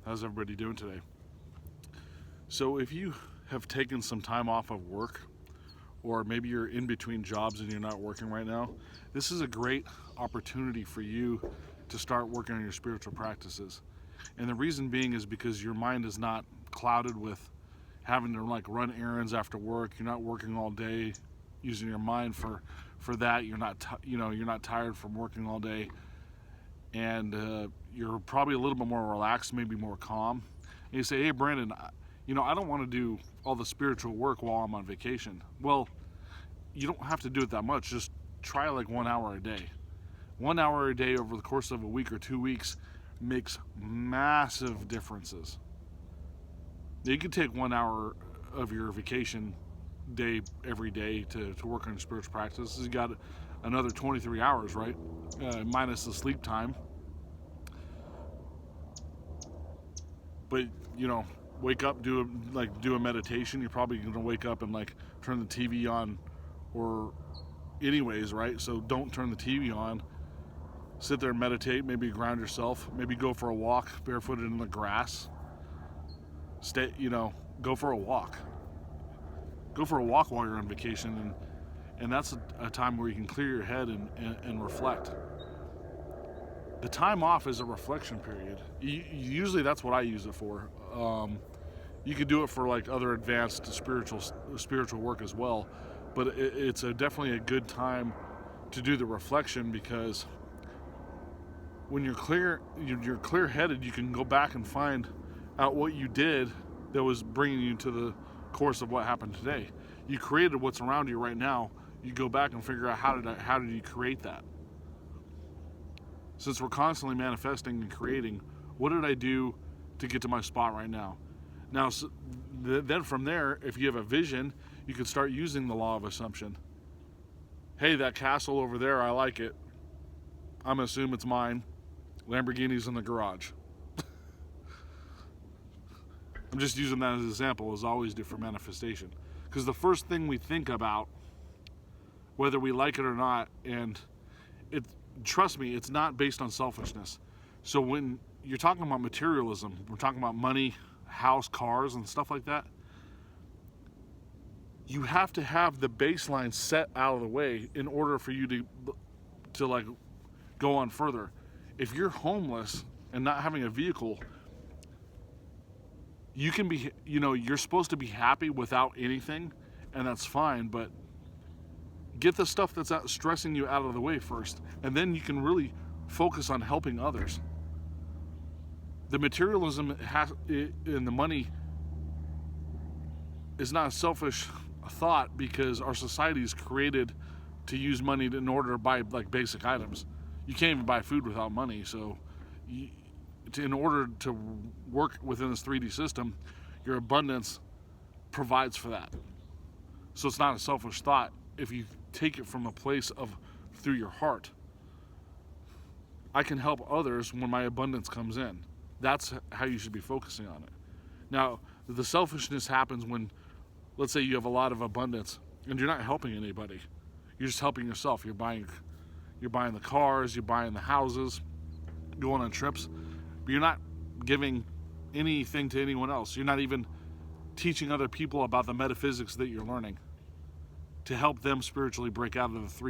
How's everybody doing today? So, if you have taken some time off of work, or maybe you're in between jobs and you're not working right now, this is a great opportunity for you to start working on your spiritual practices. And the reason being is because your mind is not clouded with having to like run errands after work. You're not working all day using your mind for that. You're not you're not tired from working all day, and you're probably a little bit more relaxed, maybe more calm. And you say, hey, Brandon, I don't want to do all the spiritual work while I'm on vacation. Well, you don't have to do it that much. Just try like 1 hour a day. 1 hour a day over the course of a week or 2 weeks makes massive differences. You can take 1 hour of your vacation day every day to work on your spiritual practices. You got another 23 hours, right? Minus the sleep time. But, wake up, do a meditation. You're probably going to wake up and like turn the TV on or anyways, right? So don't turn the TV on. Sit there and meditate, maybe ground yourself, maybe go for a walk barefooted in the grass. Go for a walk. Go for a walk while you're on vacation, and that's a time where you can clear your head and reflect. The time off is a reflection period. Usually that's what I use it for. You could do it for like other advanced spiritual work as well, but it's definitely a good time to do the reflection, because when you're clear-headed, you can go back and find out what you did that was bringing you to the course of what happened today. You created what's around you right now. You go back and figure out how did you create that? Since we're constantly manifesting and creating, what did I do to get to my spot right now? Now, then from there, if you have a vision, you can start using the law of assumption. Hey, that castle over there, I like it. I'm going to assume it's mine. Lamborghini's in the garage. I'm just using that as an example, as I always do for manifestation. Because the first thing we think about, whether we like it or not, and trust me, it's not based on selfishness. So when you're talking about materialism, we're talking about money, house, cars, and stuff like that, you have to have the baseline set out of the way in order for you to like go on further. If you're homeless and not having a vehicle, you can be, you're supposed to be happy without anything, and that's fine, but get the stuff that's stressing you out of the way first, and then you can really focus on helping others. The materialism in the money is not a selfish thought, because our society is created to use money in order to buy like basic items. You can't even buy food without money, so in order to work within this 3D system, your abundance provides for that. So it's not a selfish thought if you take it from a place of through your heart. I can help others when my abundance comes in. That's how you should be focusing on it. Now, the selfishness happens when, let's say you have a lot of abundance and you're not helping anybody. You're just helping yourself. You're buying the cars, you're buying the houses, going on trips, but you're not giving anything to anyone else. You're not even teaching other people about the metaphysics that you're learning to help them spiritually break out of the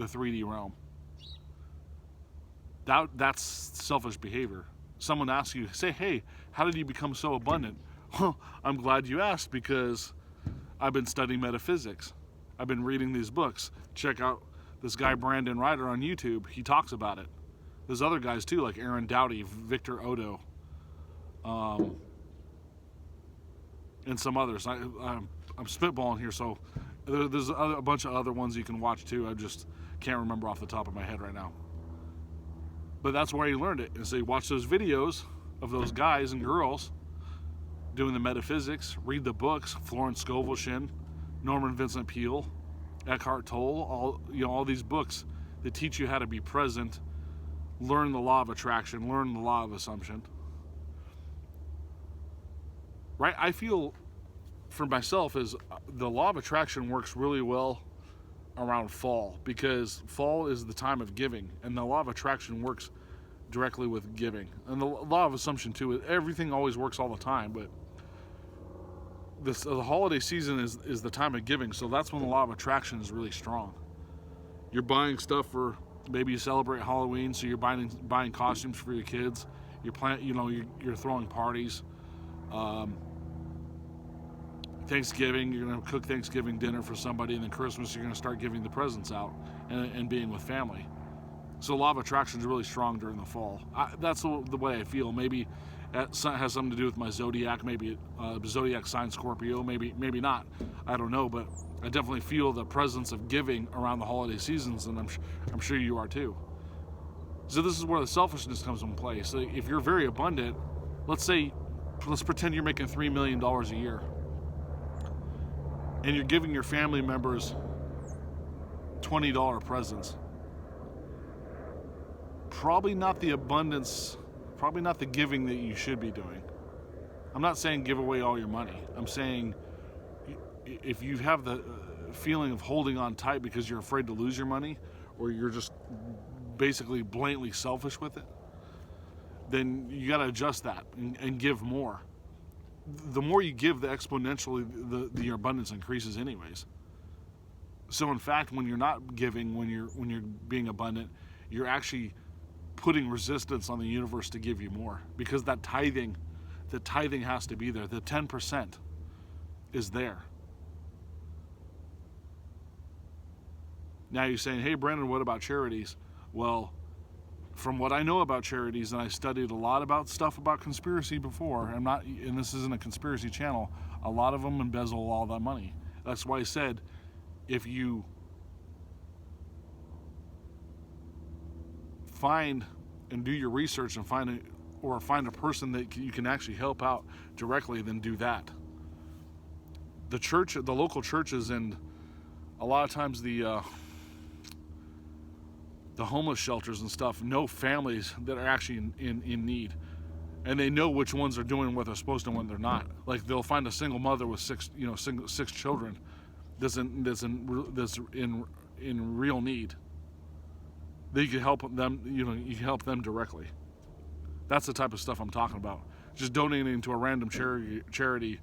3D realm. That's selfish behavior. Someone asks you, say, hey, how did you become so abundant? Well, I'm glad you asked, because I've been studying metaphysics. I've been reading these books. Check out this guy Brandon Ryder on YouTube. He talks about it. There's other guys too, like Aaron Doughty, Victor Odo, and some others. I'm spitballing here, so there's a bunch of other ones you can watch too. I just can't remember off the top of my head right now. But that's where he learned it. And so you watch those videos of those guys and girls doing the metaphysics, read the books, Florence Scovel Shinn, Norman Vincent Peale, Eckhart Tolle, all these books that teach you how to be present, learn the law of attraction, learn the law of assumption. Right? I feel for myself is the law of attraction works really well around fall, because fall is the time of giving, and the law of attraction works directly with giving. And the law of assumption too, everything always works all the time, but the holiday season is the time of giving, so that's when the law of attraction is really strong. You're buying stuff for, maybe you celebrate Halloween, so you're buying costumes for your kids. You're throwing parties. Thanksgiving, you're going to cook Thanksgiving dinner for somebody, and then Christmas, you're going to start giving the presents out and being with family. So the law of attraction is really strong during the fall. That's the way I feel. Maybe it has something to do with my zodiac. Maybe zodiac sign Scorpio. Maybe not. I don't know, but I definitely feel the presence of giving around the holiday seasons, and I'm sure you are too. So this is where the selfishness comes into play. So if you're very abundant, let's pretend you're making $3 million a year, and you're giving your family members $20 presents. Probably not the abundance, probably not the giving that you should be doing. I'm not saying give away all your money. I'm saying if you have the feeling of holding on tight because you're afraid to lose your money, or you're just basically blatantly selfish with it, then you got to adjust that and give more. The more you give, the exponentially your abundance increases anyways. So in fact, when you're not giving, when you're being abundant, you're actually putting resistance on the universe to give you more, because the tithing has to be there. The 10% is there. Now you're saying, hey Brandon, what about charities? Well, from what I know about charities, and I studied a lot about stuff about conspiracy before, and this isn't a conspiracy channel, a lot of them embezzle all that money. That's why I said, if you find and do your research and find a person that you can actually help out directly, then do that. The local churches, and a lot of times the homeless shelters and stuff know families that are actually in need, and they know which ones are doing what they're supposed to and when they're not. Like, they'll find a single mother with six children that's in real need. You can help them. You can help them directly. That's the type of stuff I'm talking about. Just donating to a random charity,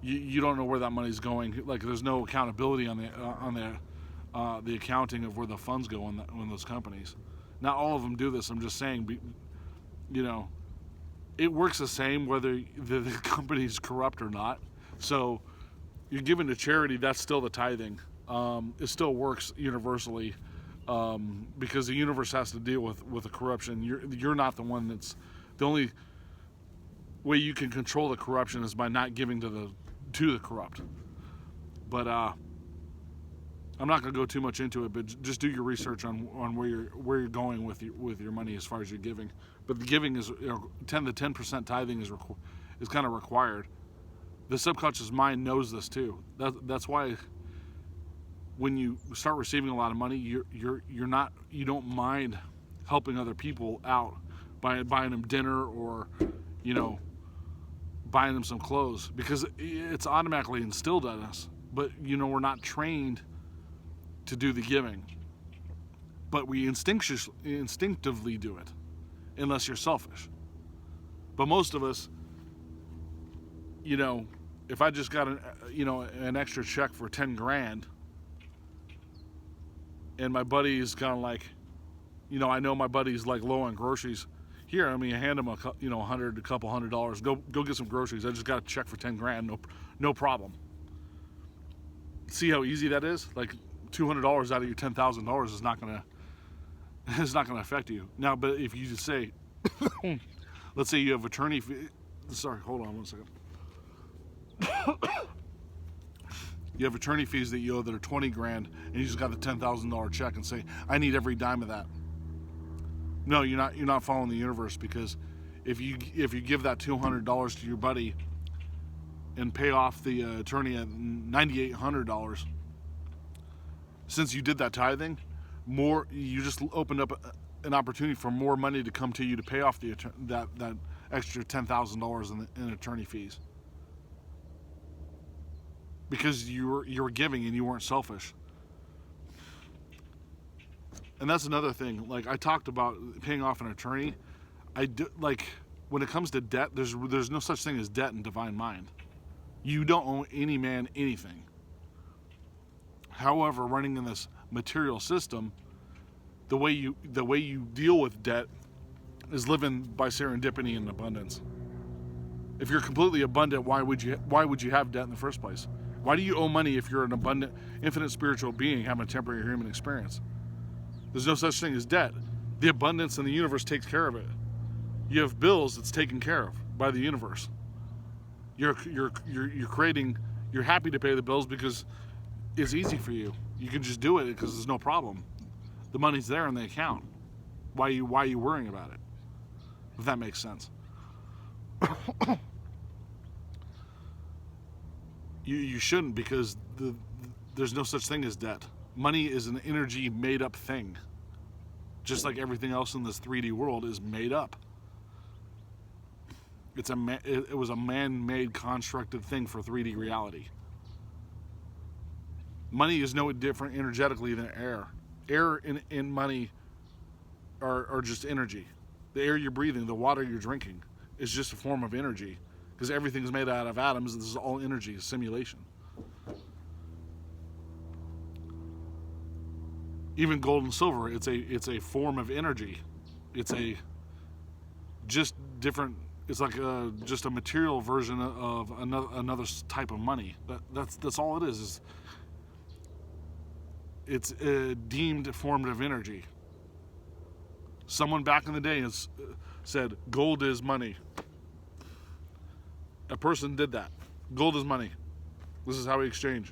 you don't know where that money's going. Like, there's no accountability on the accounting of where the funds go in those companies. Not all of them do this. I'm just saying, it works the same whether the company's corrupt or not. So you're giving to charity, that's still the tithing. It still works universally, because the universe has to deal with the corruption. You're not the one that's the only way you can control the corruption is by not giving to the corrupt. But I'm not going to go too much into it, but just do your research on where you're going with your money as far as your giving. But the giving is, the 10% tithing is kind of required. The subconscious mind knows this too. That's why when you start receiving a lot of money, you don't mind helping other people out by buying them dinner, or buying them some clothes, because it's automatically instilled in us. But we're not trained to do the giving, but we instinctively do it, unless you're selfish. But most of us, if I just got an extra check for 10 grand, and my buddy's kind of like, I know my buddy's like low on groceries. Here, I hand him a couple $100. Go get some groceries. I just got a check for 10 grand. No problem. See how easy that is? Like, $200 out of your $10,000 is not gonna affect you. Now, but if you just say, let's say you have attorney fee. Sorry, hold on one second. You have attorney fees that you owe that are 20 grand, and you just got the $10,000 check and say, I need every dime of that. No, you're not following the universe, because if you give that $200 to your buddy and pay off the attorney at $9,800, since you did that tithing, you just opened up an opportunity for more money to come to you to pay off that extra $10,000 in attorney fees, because you were giving and you weren't selfish. And that's another thing. Like, I talked about paying off an attorney. I do, like, when it comes to debt, there's no such thing as debt in divine mind. You don't owe any man anything. However, running in this material system, the way you deal with debt is living by serendipity and abundance. If you're completely abundant, why would you have debt in the first place? Why do you owe money if you're an abundant, infinite spiritual being having a temporary human experience? There's no such thing as debt. The abundance in the universe takes care of it. You have bills that's taken care of by the universe. You're creating. You're happy to pay the bills because it's easy for you. You can just do it because there's no problem. The money's there in the account. Why are you worrying about it? If that makes sense. You shouldn't, because there's no such thing as debt. Money is an energy made up thing. Just like everything else in this 3D world is made up. It was a man-made constructed thing for 3D reality. Money is no different energetically than air. Air and money are just energy. The air you're breathing, the water you're drinking, is just a form of energy, because everything is made out of atoms. This is all energy, a simulation. Even gold and silver, it's a form of energy. It's a just different. It's like just a material version of another type of money. That's all it is. It's a deemed form of energy. Someone back in the day has said gold is money. A person did that. Gold is money. This is how we exchange.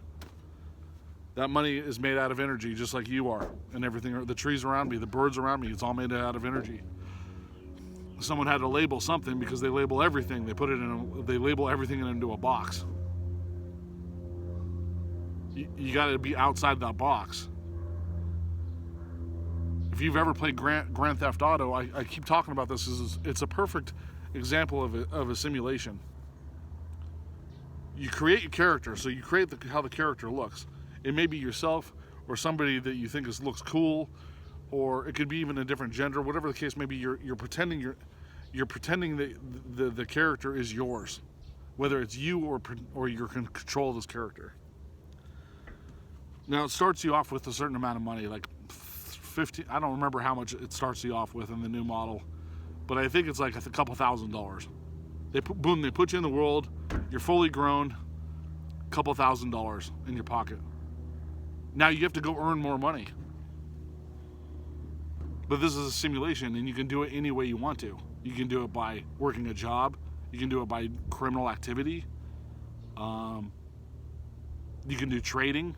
That money is made out of energy, just like you are, and everything. The trees around me, the birds around me, it's all made out of energy. Someone had to label something because they label everything. They label everything into a box. You got to be outside that box. If you've ever played Grand Theft Auto, I keep talking about this. It's a perfect example of a simulation. You create your character, so you create how the character looks. It may be yourself or somebody that you think looks cool, or it could be even a different gender. Whatever the case may be, you're pretending that the character is yours, whether it's you or you're in control of this character. Now it starts you off with a certain amount of money, like 50. I don't remember how much it starts you off with in the new model, but I think it's like a couple $1,000s. They put you in the world. You're fully grown. Couple $1,000s in your pocket. Now you have to go earn more money. But this is a simulation, and you can do it any way you want to. You can do it by working a job. You can do it by criminal activity. You can do trading.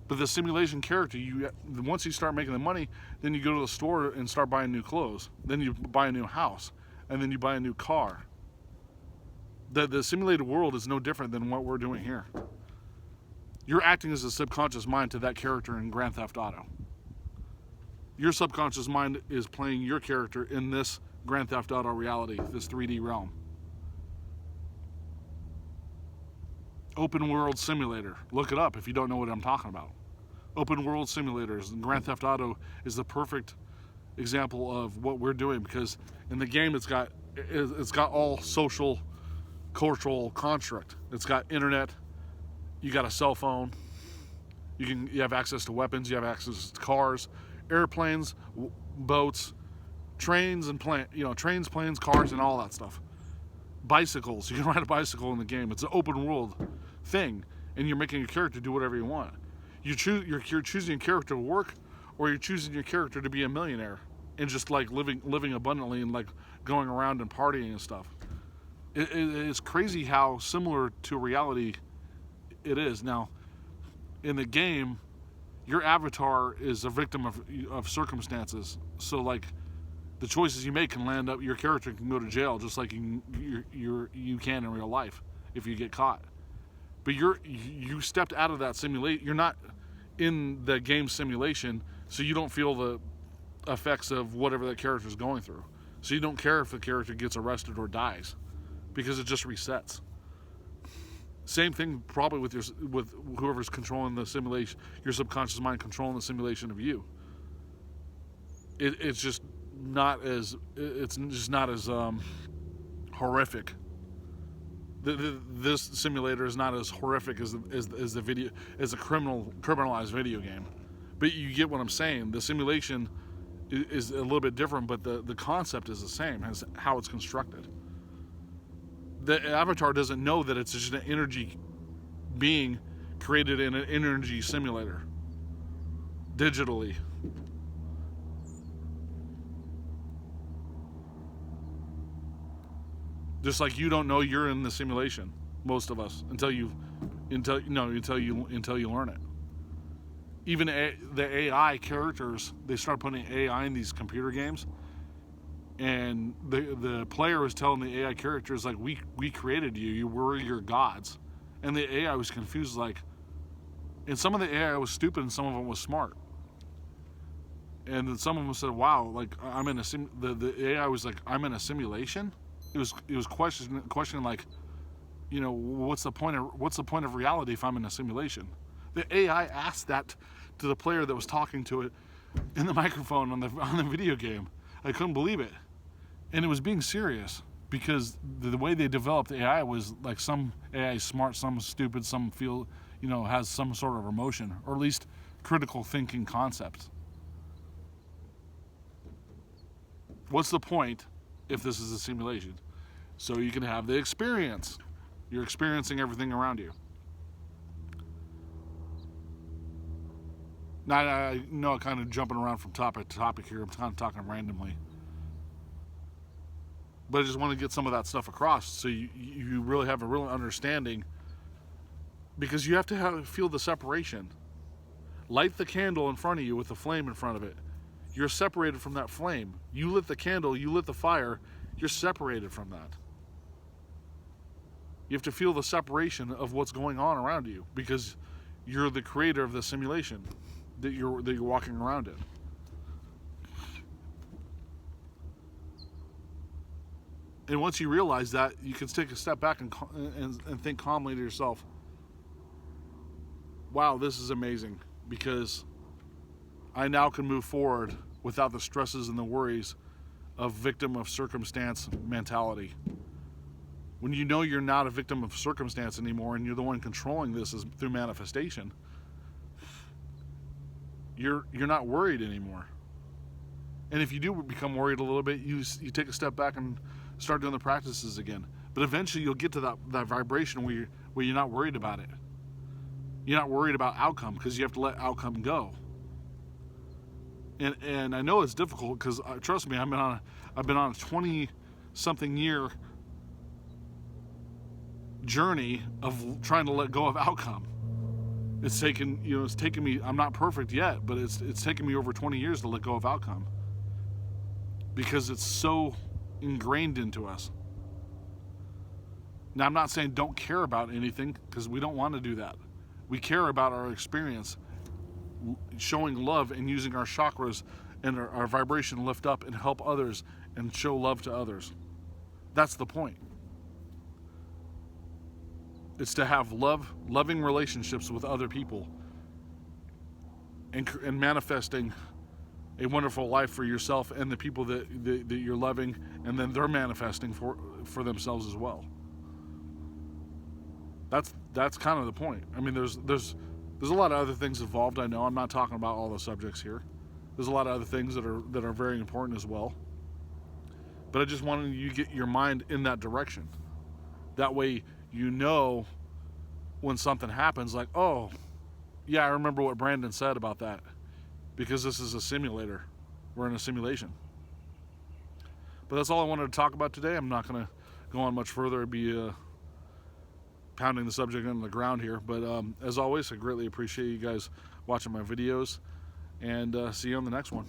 But the simulation character, once you start making the money, then you go to the store and start buying new clothes. Then you buy a new house, and then you buy a new car. The simulated world is no different than what we're doing here. You're acting as a subconscious mind to that character in Grand Theft Auto. Your subconscious mind is playing your character in this Grand Theft Auto reality, this 3D realm. Open World Simulator. Look it up if you don't know what I'm talking about. Open World Simulators and Grand Theft Auto is the perfect example of what we're doing, because in the game it's got all social, cultural construct. It's got internet. You got a cell phone. You have access to weapons. You have access to cars, airplanes, boats, trains, and trains, planes, cars, and all that stuff. Bicycles. You can ride a bicycle in the game. It's an open world thing, and you're making your character do whatever you want. You're choosing your character to work, or you're choosing your character to be a millionaire and just like living abundantly and like going around and partying and stuff. It's crazy how similar to reality it is. Now, in the game, your avatar is a victim of circumstances. So like the choices you make can land up. Your character can go to jail just like you can in real life if you get caught. But you stepped out of that simulation. You're not in the game simulation, so you don't feel the effects of whatever that character is going through. So you don't care if the character gets arrested or dies, because it just resets. Same thing probably with whoever's controlling the simulation, your subconscious mind controlling the simulation of you. It's just it's just not as horrific. This simulator is not as horrific as the video, as a criminalized video game. But you get what I'm saying. The simulation is a little bit different, but the concept is the same as how it's constructed. The avatar doesn't know that it's just an energy being created in an energy simulator digitally. Just like you don't know you're in the simulation, most of us, until you learn it. Even the AI characters, they start putting AI in these computer games, and the player was telling the AI characters, like, we created you, you were your gods, and the AI was confused, like, and some of the AI was stupid and some of them was smart, and then some of them said, wow, like, I'm in a the AI was like, I'm in a simulation. It was questioning, like, what's the point of reality if I'm in a simulation? The AI asked that to the player that was talking to it in the microphone on the video game. I couldn't believe it, and it was being serious, because the way they developed AI was like, some AI is smart, some is stupid, some feel has some sort of emotion, or at least critical thinking concepts. What's the point if this is a simulation? So you can have the experience. You're experiencing everything around you. Now, I know I'm kind of jumping around from topic to topic here. I'm kind of talking randomly. But I just want to get some of that stuff across, so you really have a real understanding, because you have to feel the separation. Light the candle in front of you with the flame in front of it. You're separated from that flame. You lit the candle, you lit the fire, you're separated from that. You have to feel the separation of what's going on around you, because you're the creator of the simulation that you're walking around in. And once you realize that, you can take a step back and think calmly to yourself, wow, this is amazing, because I now can move forward without the stresses and the worries of victim of circumstance mentality. When you know you're not a victim of circumstance anymore, and you're the one controlling this through manifestation, you're not worried anymore. And if you do become worried a little bit, you take a step back and start doing the practices again. But eventually you'll get to that vibration where you're not worried about it. You're not worried about outcome, because you have to let outcome go. And I know it's difficult, because trust me, I've been on a 20-something year journey of trying to let go of outcome. It's taken me, I'm not perfect yet, but it's taken me over 20 years to let go of outcome, because it's so ingrained into us. Now, I'm not saying don't care about anything, because we don't want to do that. We care about our experience, showing love and using our chakras and our vibration to lift up and help others and show love to others. That's the point. It's to have loving relationships with other people, and manifesting a wonderful life for yourself and the people that you're loving, and then they're manifesting for themselves as well. That's kind of the point. I mean, there's a lot of other things involved. I know I'm not talking about all the subjects here. There's a lot of other things that are very important as well. But I just wanted you to get your mind in that direction. That way, when something happens, like, oh, yeah, I remember what Brandon said about that, because this is a simulator. We're in a simulation. But that's all I wanted to talk about today. I'm not going to go on much further. It'd be pounding the subject into the ground here. But as always, I greatly appreciate you guys watching my videos, and see you on the next one.